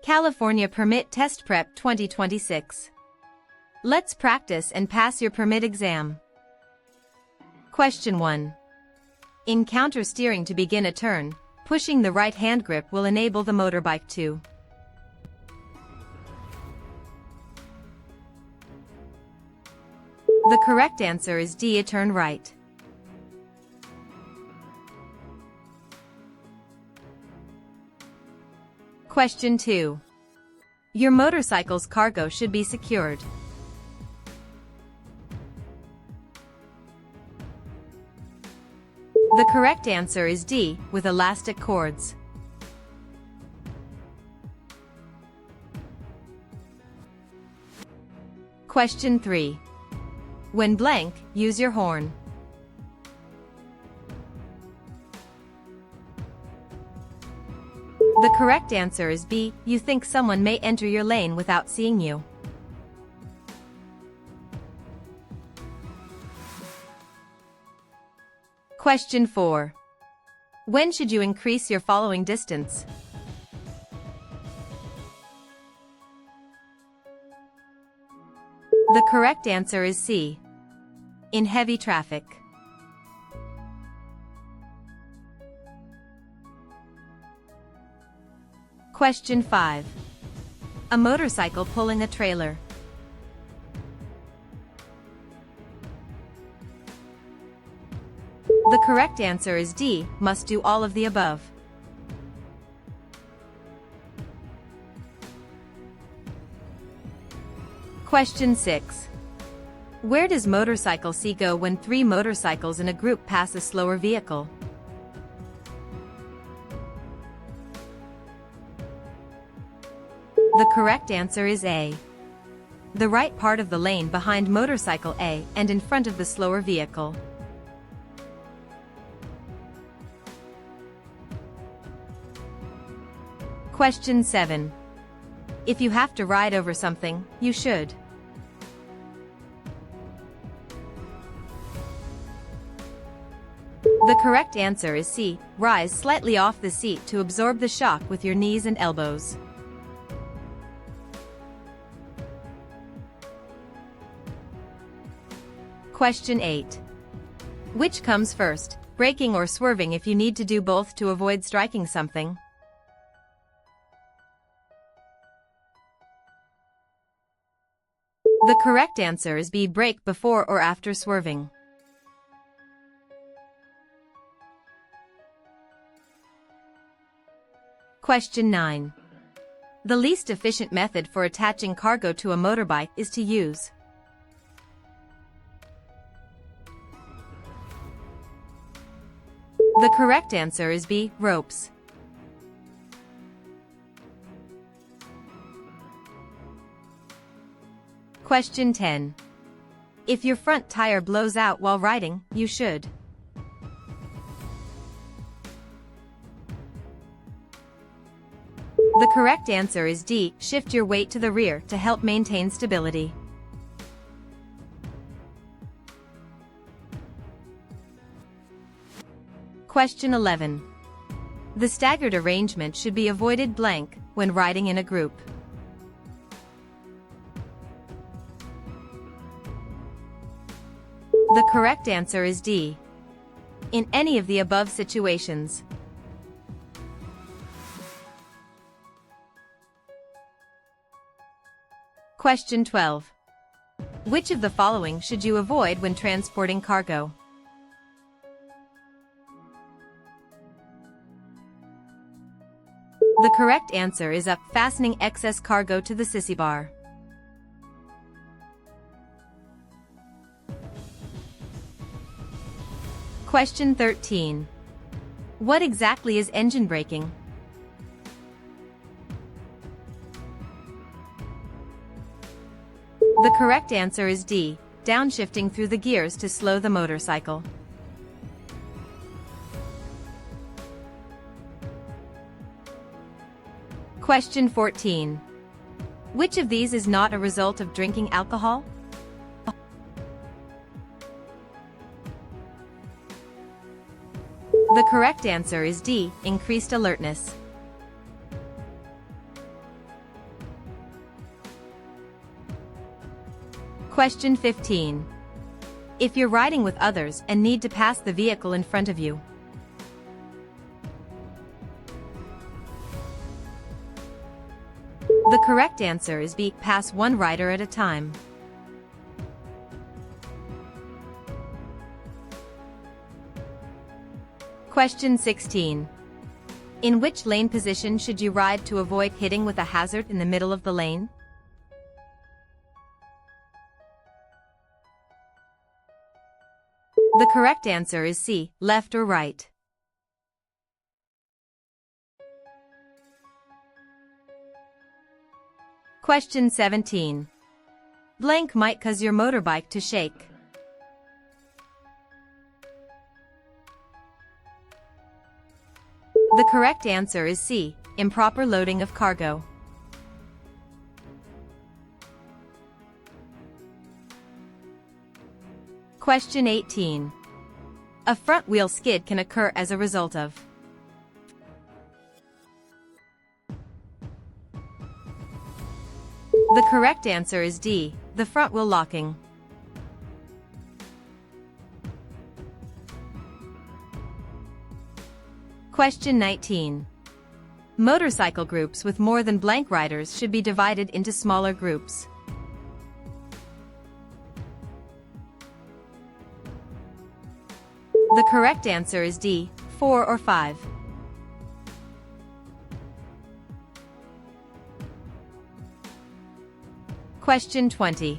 California Permit Test Prep 2026. Let's practice and pass your permit exam. Question 1. In counter steering to begin a turn, pushing the right hand grip will enable the motorbike to. The correct answer is D. Turn right. Question 2. Your motorcycle's cargo should be secured. The correct answer is D. With elastic cords. Question 3. When blank, use your horn. The correct answer is B. You think someone may enter your lane without seeing you. Question 4. When should you increase your following distance? The correct answer is C. In heavy traffic. Question 5. A motorcycle pulling a trailer. The correct answer is D. Must do all of the above. Question 6. Where does motorcycle C go when 3 motorcycles in a group pass a slower vehicle? The correct answer is A. The right part of the lane behind motorcycle A and in front of the slower vehicle. Question 7. If you have to ride over something, you should. The correct answer is C. Rise slightly off the seat to absorb the shock with your knees and elbows. Question 8. Which comes first, braking or swerving if you need to do both to avoid striking something? The correct answer is B. Brake before or after swerving. Question 9. The least efficient method for attaching cargo to a motorbike is to use. The correct answer is B. Ropes. Question 10. If your front tire blows out while riding, you should. The correct answer is D. Shift your weight to the rear to help maintain stability. Question 11. The staggered arrangement should be avoided blank when riding in a group. The correct answer is D. In any of the above situations. Question 12. Which of the following should you avoid when transporting cargo? The correct answer is up fastening excess cargo to the sissy bar. Question 13. What exactly is engine braking? The correct answer is D. Downshifting through the gears to slow the motorcycle. Question 14. Which of these is not a result of drinking alcohol? The correct answer is D. Increased alertness. Question 15. If you're riding with others and need to pass the vehicle in front of you. The correct answer is B. Pass one rider at a time. Question 16. In which lane position should you ride to avoid hitting with a hazard in the middle of the lane? The correct answer is C. Left or right. Question 17. Blank might cause your motorbike to shake. The correct answer is C. Improper loading of cargo. Question 18. A front wheel skid can occur as a result of. The correct answer is D. The front wheel locking. Question 19. Motorcycle groups with more than blank riders should be divided into smaller groups. The correct answer is D. 4 or 5. Question 20.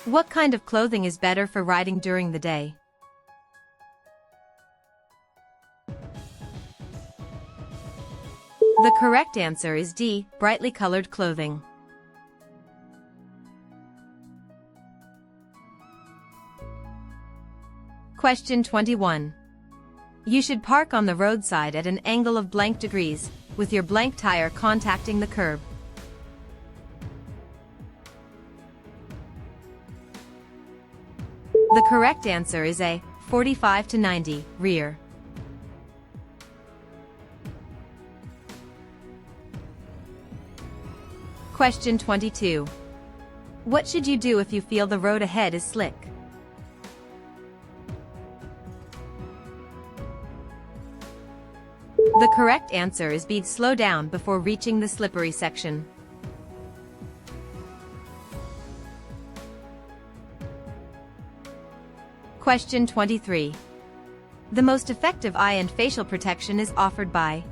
What kind of clothing is better for riding during the day? The correct answer is D. Brightly colored clothing. Question 21. You should park on the roadside at an angle of blank degrees, with your blank tire contacting the curb. The correct answer is A. 45 to 90, rear. Question 22. What should you do if you feel the road ahead is slick? The correct answer is B. Slow down before reaching the slippery section. Question 23. The most effective eye and facial protection is offered by.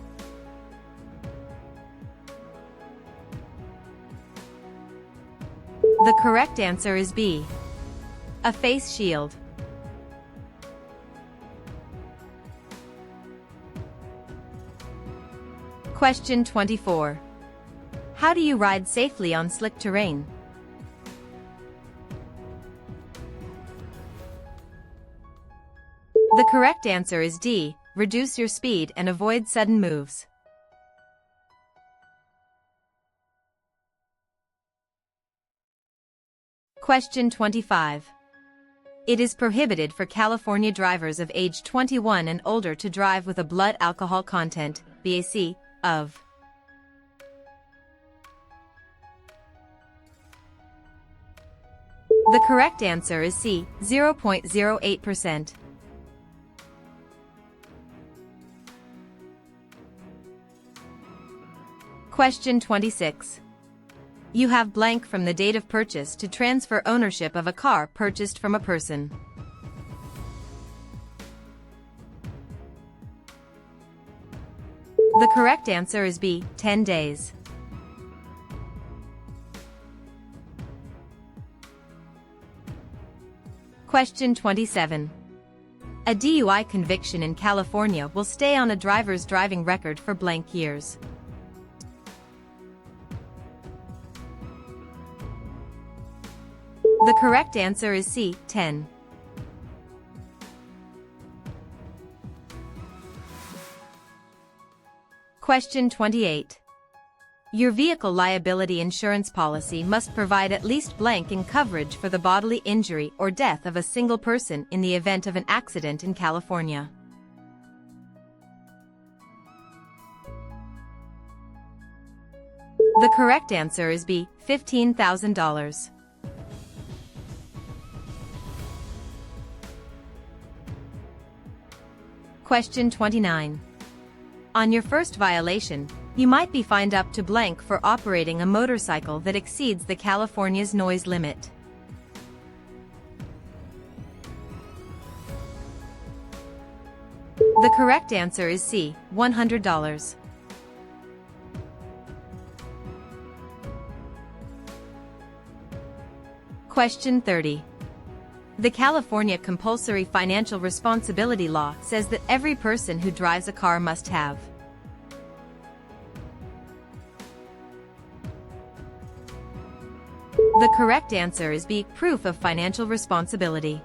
The correct answer is B. A face shield. Question 24. How do you ride safely on slick terrain? The correct answer is D. Reduce your speed and avoid sudden moves. Question 25. It is prohibited for California drivers of age 21 and older to drive with a blood alcohol content, BAC, of. The correct answer is C. 0.08%. Question 26. You have blank from the date of purchase to transfer ownership of a car purchased from a person. The correct answer is B. 10 days. Question 27. A DUI conviction in California will stay on a driver's driving record for blank years. The correct answer is C. 10. Question 28. Your vehicle liability insurance policy must provide at least blank in coverage for the bodily injury or death of a single person in the event of an accident in California. The correct answer is B. $15,000. Question 29. On your first violation, you might be fined up to blank for operating a motorcycle that exceeds the California's noise limit. The correct answer is C, $100. Question 30. The California Compulsory Financial Responsibility Law says that every person who drives a car must have. The correct answer is B, proof of financial responsibility.